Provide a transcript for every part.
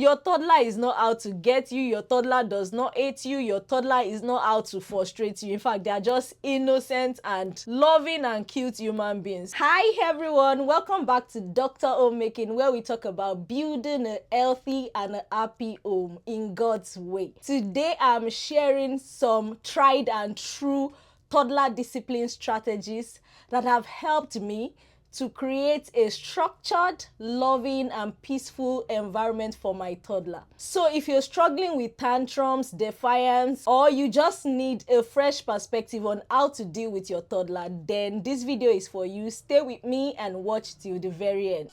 Your toddler is not out to get you. Your toddler does not hate you. Your toddler is not out to frustrate you. In fact, they are just innocent and loving and cute human beings. Hi everyone, welcome back to Dr. Homemaking, where we talk about building a healthy and a happy home in God's way. Today I'm sharing some tried and true toddler discipline strategies that have helped me to create a structured, loving, and peaceful environment for my toddler. So if you're struggling with tantrums, defiance, or you just need a fresh perspective on how to deal with your toddler, then this video is for you. Stay with me and watch till the very end.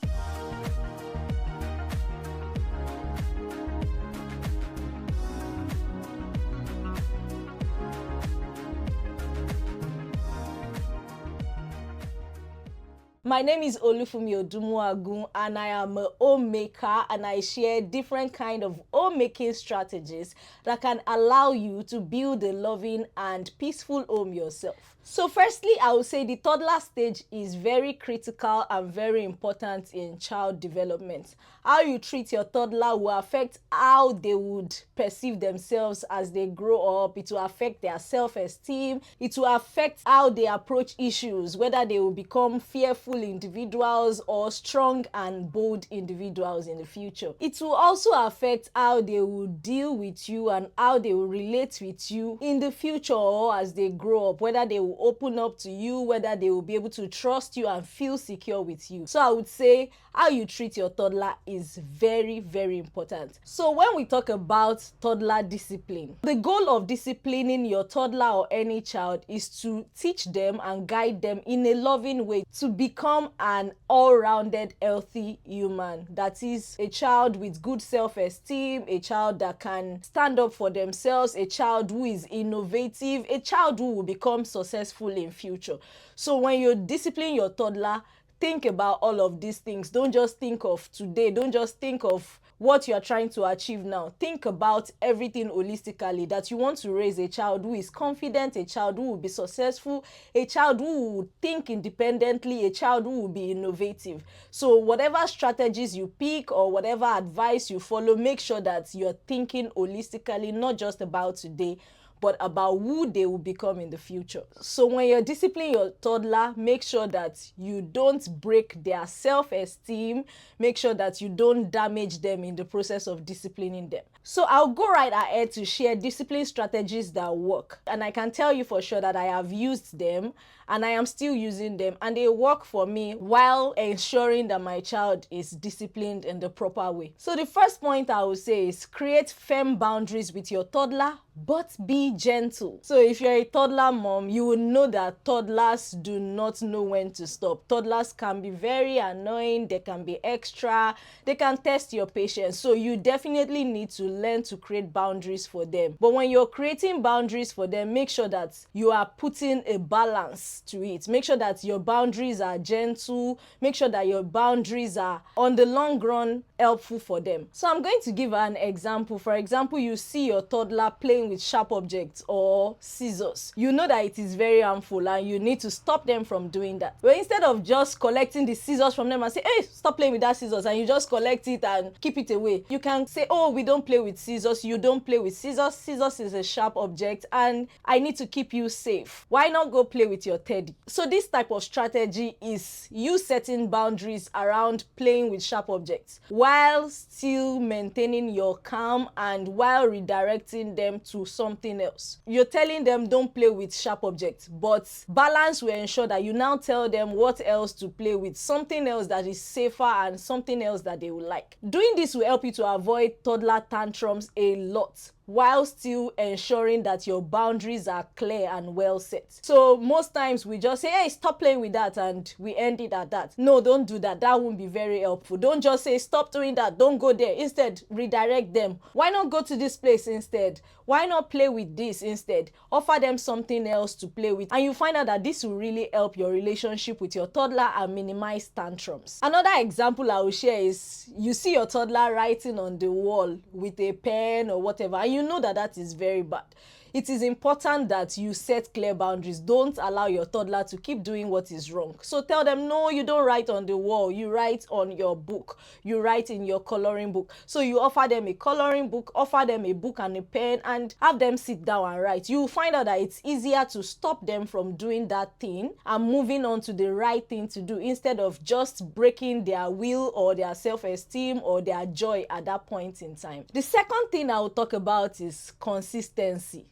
My name is Olufumi Odumuagun and I am a homemaker, and I share different kind of homemaking strategies that can allow you to build a loving and peaceful home yourself. So firstly, I would say the toddler stage is very critical and very important in child development. How you treat your toddler will affect how they would perceive themselves as they grow up. It will affect their self-esteem. It will affect how they approach issues, whether they will become fearful individuals or strong and bold individuals in the future. It will also affect how they will deal with you and how they will relate with you in the future or as they grow up, whether they will open up to you, whether they will be able to trust you and feel secure with you. So I would say how you treat your toddler is very, very important. So when we talk about toddler discipline, the goal of disciplining your toddler or any child is to teach them and guide them in a loving way to become an all-rounded healthy human. That is a child with good self-esteem, a child that can stand up for themselves, a child who is innovative, a child who will become successful in future. So when you discipline your toddler, think about all of these things. Don't just think of today. Don't just think of what you are trying to achieve now. Think about everything holistically, that you want to raise a child who is confident, a child who will be successful, a child who will think independently, a child who will be innovative. So whatever strategies you pick or whatever advice you follow, make sure that you're thinking holistically, not just about today, but about who they will become in the future. So when you're disciplining your toddler, make sure that you don't break their self-esteem. Make sure that you don't damage them in the process of disciplining them. So I'll go right ahead to share discipline strategies that work. And I can tell you for sure that I have used them and I am still using them, and they work for me while ensuring that my child is disciplined in the proper way. So the first point I would say is create firm boundaries with your toddler, but be gentle. So if you're a toddler mom, you will know that toddlers do not know when to stop. Toddlers can be very annoying, they can be extra, they can test your patience. So you definitely need to learn to create boundaries for them. But when you're creating boundaries for them, make sure that you are putting a balance to it. Make sure that your boundaries are gentle. Make sure that your boundaries are, on the long run, helpful for them. So I'm going to give an example. For example, you see your toddler playing with sharp objects or scissors. You know that it is very harmful and you need to stop them from doing that. But instead of just collecting the scissors from them and say, hey, stop playing with that scissors, and you just collect it and keep it away, you can say, oh, we don't play with scissors. You don't play with scissors. Scissors is a sharp object and I need to keep you safe. Why not go play with your teddy? So this type of strategy is you setting boundaries around playing with sharp objects while still maintaining your calm and while redirecting them to something else. You're telling them don't play with sharp objects, but balance will ensure that you now tell them what else to play with, something else that is safer and something else that they will like. Doing this will help you to avoid toddler tantrums a lot, while still ensuring that your boundaries are clear and well set. So most times we just say, hey, stop playing with that, and we end it at that. No, don't do that. That won't be very helpful. Don't just say, stop doing that. Don't go there. Instead, redirect them. Why not go to this place instead? Why not play with this instead? Offer them something else to play with. And you find out that this will really help your relationship with your toddler and minimize tantrums. Another example I will share is you see your toddler writing on the wall with a pen or whatever, and you know that that is very bad. it is important that you set clear boundaries. Don't allow your toddler to keep doing what is wrong. So tell them, no, you don't write on the wall, you write on your book, you write in your coloring book. So you offer them a coloring book, offer them a book and a pen, and have them sit down and write. You will find out that it's easier to stop them from doing that thing and moving on to the right thing to do, instead of just breaking their will or their self-esteem or their joy at that point in time. The second thing I will talk about is consistency.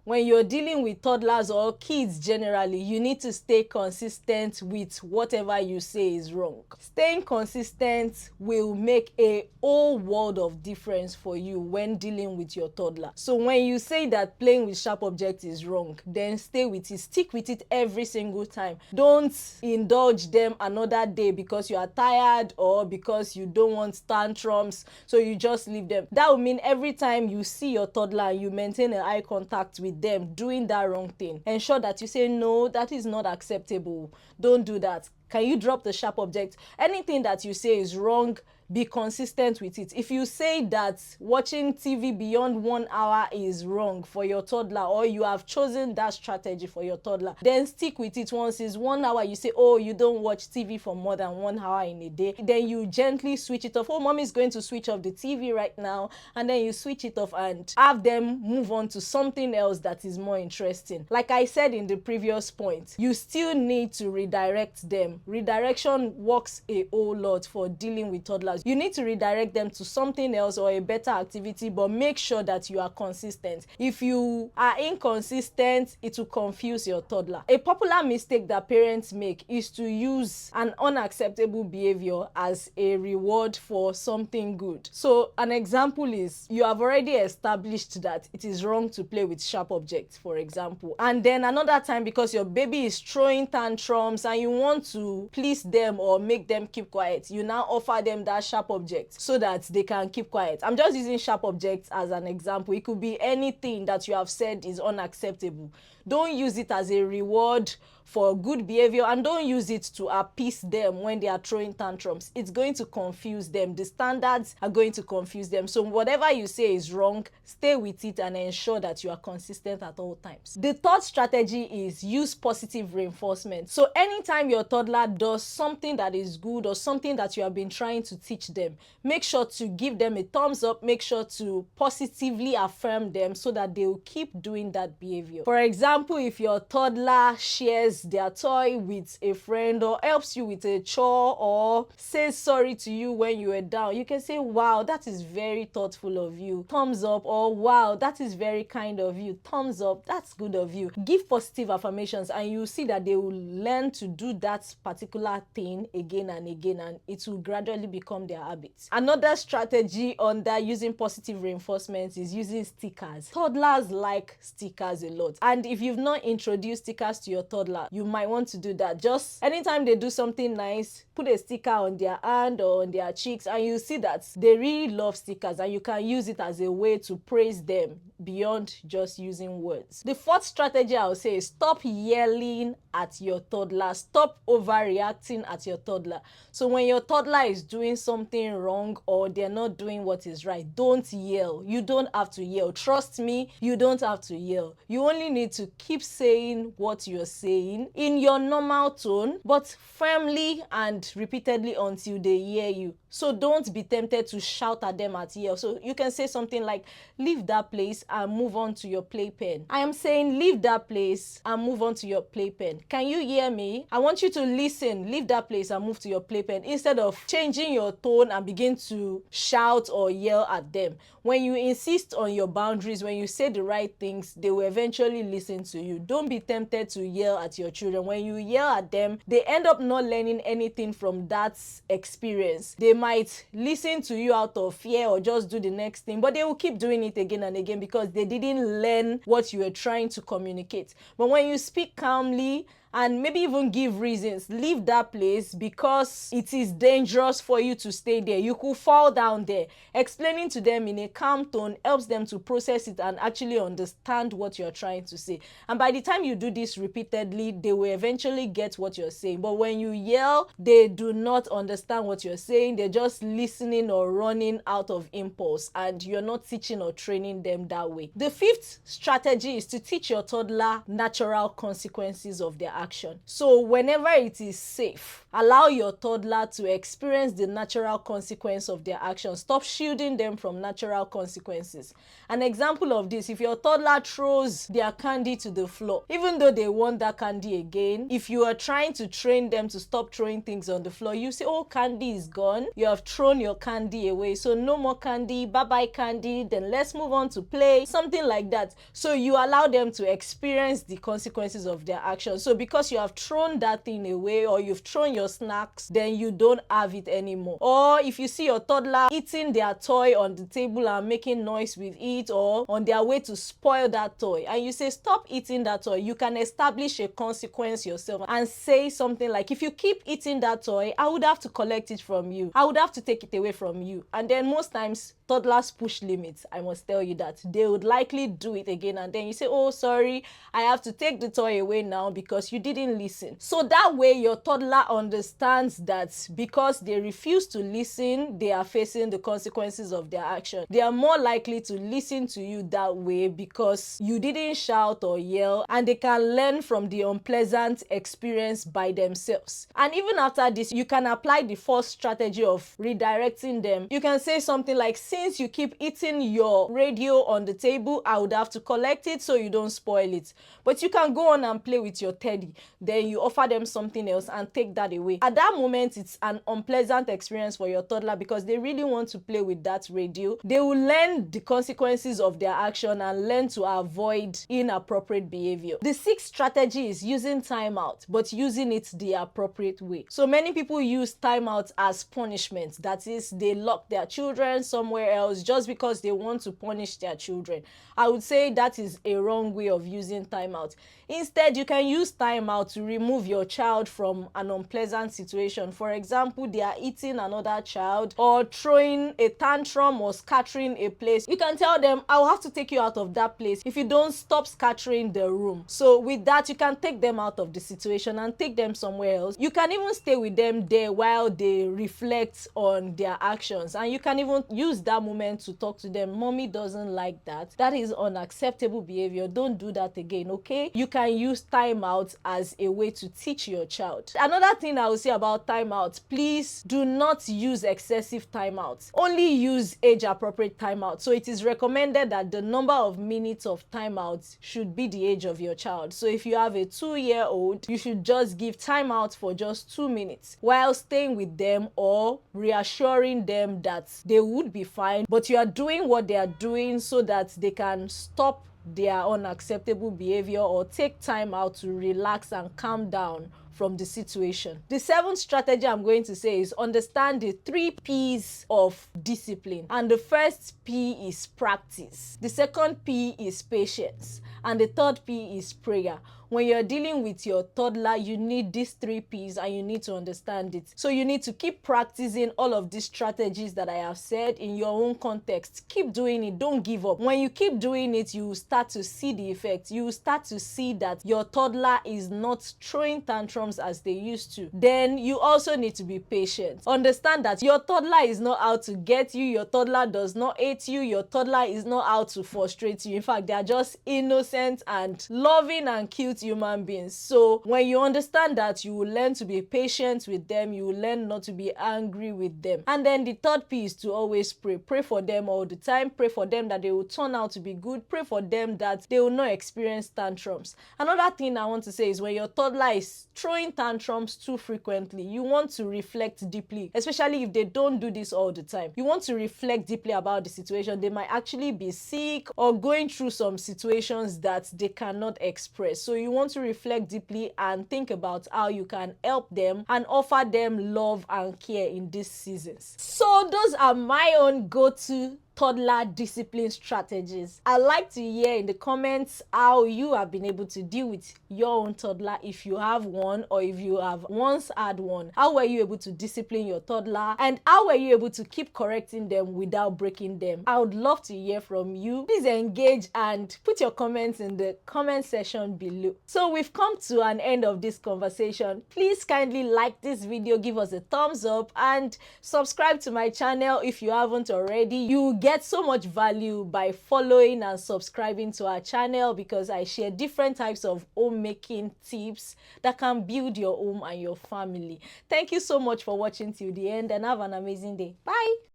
When you're dealing with toddlers or kids generally, you need to stay consistent with whatever you say is wrong. Staying consistent will make a whole world of difference for you when dealing with your toddler. So when you say that playing with sharp objects is wrong, then stay with it. Stick with it every single time. Don't indulge them another day because you are tired or because you don't want tantrums, so you just leave them. That will mean every time you see your toddler and you maintain an eye contact with them doing that wrong thing, ensure that you say, no, that is not acceptable, don't do that. Can you drop the sharp object? Anything that you say is wrong, be consistent with it. If you say that watching TV beyond 1 hour is wrong for your toddler, or you have chosen that strategy for your toddler, then stick with it. Once it's 1 hour, you say, oh, you don't watch TV for more than 1 hour in a day, then you gently switch it off. Oh, mommy is going to switch off the TV right now, and then you switch it off and have them move on to something else that is more interesting. Like I said in the previous point, you still need to redirect them. Redirection works a whole lot for dealing with toddlers. You need to redirect them to something else or a better activity, but make sure that you are consistent. If you are inconsistent, it will confuse your toddler. A popular mistake that parents make is to use an unacceptable behavior as a reward for something good. So an example is, you have already established that it is wrong to play with sharp objects, for example, and then another time, because your baby is throwing tantrums and you want to please them or make them keep quiet, you now offer them that sharp object so that they can keep quiet. I'm just using sharp objects as an example. It could be anything that you have said is unacceptable. Don't use it as a reward for good behavior, and don't use it to appease them when they are throwing tantrums. It's going to confuse them. The standards are going to confuse them. So whatever you say is wrong, stay with it and ensure that you are consistent at all times. The third strategy is use positive reinforcement. So anytime your toddler does something that is good or something that you have been trying to teach them, make sure to give them a thumbs up. Make sure to positively affirm them so that they will keep doing that behavior. For example, if your toddler shares their toy with a friend or helps you with a chore or says sorry to you when you were down, you can say, wow, that is very thoughtful of you, thumbs up, or wow, that is very kind of you, thumbs up, that's good of you. Give positive affirmations and you see that they will learn to do that particular thing again and again, and it will gradually become their habit. Another strategy under using positive reinforcement is using stickers. Toddlers like stickers a lot, and if you've not introduced stickers to your toddler, you might want to do that. Just anytime they do something nice, put a sticker on their hand or on their cheeks, and you see that they really love stickers, and you can use it as a way to praise them beyond just using words. The fourth strategy I would say is stop yelling at your toddler. Stop overreacting at your toddler. So when your toddler is doing something wrong or they're not doing what is right, don't yell. You don't have to yell. Trust me, you don't have to yell. You only need to keep saying what you're saying in your normal tone, but firmly and repeatedly until they hear you. So don't be tempted to shout at them at yell. So you can say something like, leave that place and move on to your playpen. I am saying leave that place and move on to your playpen. Can you hear me? I want you to listen. Leave that place and move to your playpen, instead of changing your tone and begin to shout or yell at them. When you insist on your boundaries, when you say the right things, they will eventually listen to you. Don't be tempted to yell at your children. When you yell at them, they end up not learning anything from that experience. They might listen to you out of fear or just do the next thing, but they will keep doing it again and again because they didn't learn what you were trying to communicate. But when you speak calmly and maybe even give reasons. Leave that place because it is dangerous for you to stay there. You could fall down there. Explaining to them in a calm tone helps them to process it and actually understand what you're trying to say. And by the time you do this repeatedly, they will eventually get what you're saying. But when you yell, they do not understand what you're saying. They're just listening or running out of impulse, and you're not teaching or training them that way. The fifth strategy is to teach your toddler natural consequences of their action. So whenever it is safe, allow your toddler to experience the natural consequence of their action. Stop shielding them from natural consequences. An example of this, if your toddler throws their candy to the floor, even though they want that candy again, if you are trying to train them to stop throwing things on the floor, you say, oh, candy is gone. You have thrown your candy away, so no more candy, bye-bye candy, then let's move on to play, something like that. So you allow them to experience the consequences of their action. So because you have thrown that thing away, or you've thrown your snacks, then you don't have it anymore. Or if you see your toddler eating their toy on the table and making noise with it, or on their way to spoil that toy, and you say, stop eating that toy, you can establish a consequence yourself and say something like, if you keep eating that toy, I would have to collect it from you. I would have to take it away from you. And then most times, toddlers push limits. I must tell you that they would likely do it again, and then you say, oh, sorry, I have to take the toy away now because you didn't listen. So that way your toddler understands that because they refuse to listen, they are facing the consequences of their action. They are more likely to listen to you that way because you didn't shout or yell, and they can learn from the unpleasant experience by themselves. And even after this, you can apply the first strategy of redirecting them. You can say something like, since you keep eating your radio on the table, I would have to collect it so you don't spoil it. But you can go on and play with your teddy. Then you offer them something else and take that away. At that moment, it's an unpleasant experience for your toddler because they really want to play with that radio. They will learn the consequences of their action and learn to avoid inappropriate behavior. The sixth strategy is using timeout, but using it the appropriate way. So many people use timeout as punishment. That is, they lock their children somewhere else just because they want to punish their children. I would say that is a wrong way of using timeout. Instead, you can use timeout to remove your child from an unpleasant situation. For example, they are eating another child or throwing a tantrum or scattering a place. You can tell them, I'll have to take you out of that place if you don't stop scattering the room. So with that, you can take them out of the situation and take them somewhere else. You can even stay with them there while they reflect on their actions, and you can even use that moment to talk to them. Mommy doesn't like that. That is unacceptable behavior. Don't do that again, okay? You can use timeout as a way to teach your child. Another thing I will say about timeout, please do not use excessive timeouts. Only use age-appropriate timeout. So it is recommended that the number of minutes of timeouts should be the age of your child. So if you have a 2-year-old, you should just give timeout for just 2 minutes while staying with them or reassuring them that they would be fine, but you are doing what they are doing so that they can stop their unacceptable behavior or take time out to relax and calm down from the situation. The seventh strategy I'm going to say is understand the 3 P's of discipline. And the first P is practice. The second P is patience. And the third P is prayer. When you're dealing with your toddler, you need these 3 P's and you need to understand it. So you need to keep practicing all of these strategies that I have said in your own context. Keep doing it. Don't give up. When you keep doing it, you will start to see the effect. You will start to see that your toddler is not throwing tantrums as they used to. Then you also need to be patient. Understand that your toddler is not out to get you. Your toddler does not hate you. Your toddler is not out to frustrate you. In fact, they are just innocent and loving and cute human beings. So when you understand that, you will learn to be patient with them. You will learn not to be angry with them. And then the third P is to always pray. Pray for them all the time. Pray for them that they will turn out to be good. Pray for them that they will not experience tantrums. Another thing I want to say is when your toddler is throwing tantrums too frequently, you want to reflect deeply, especially if they don't do this all the time. You want to reflect deeply about the situation. They might actually be sick or going through some situations that they cannot express. So you want to reflect deeply and think about how you can help them and offer them love and care in these seasons. So those are my own go-to toddler discipline strategies. I'd like to hear in the comments how you have been able to deal with your own toddler, if you have one or if you have once had one. How were you able to discipline your toddler, and how were you able to keep correcting them without breaking them? I would love to hear from you. Please engage and put your comments in the comment section below. So we've come to an end of this conversation. Please kindly like this video, give us a thumbs up, and subscribe to my channel if you haven't already. You get so much value by following and subscribing to our channel, because I share different types of homemaking tips that can build your home and your family. Thank you so much for watching till the end, and have an amazing day. Bye.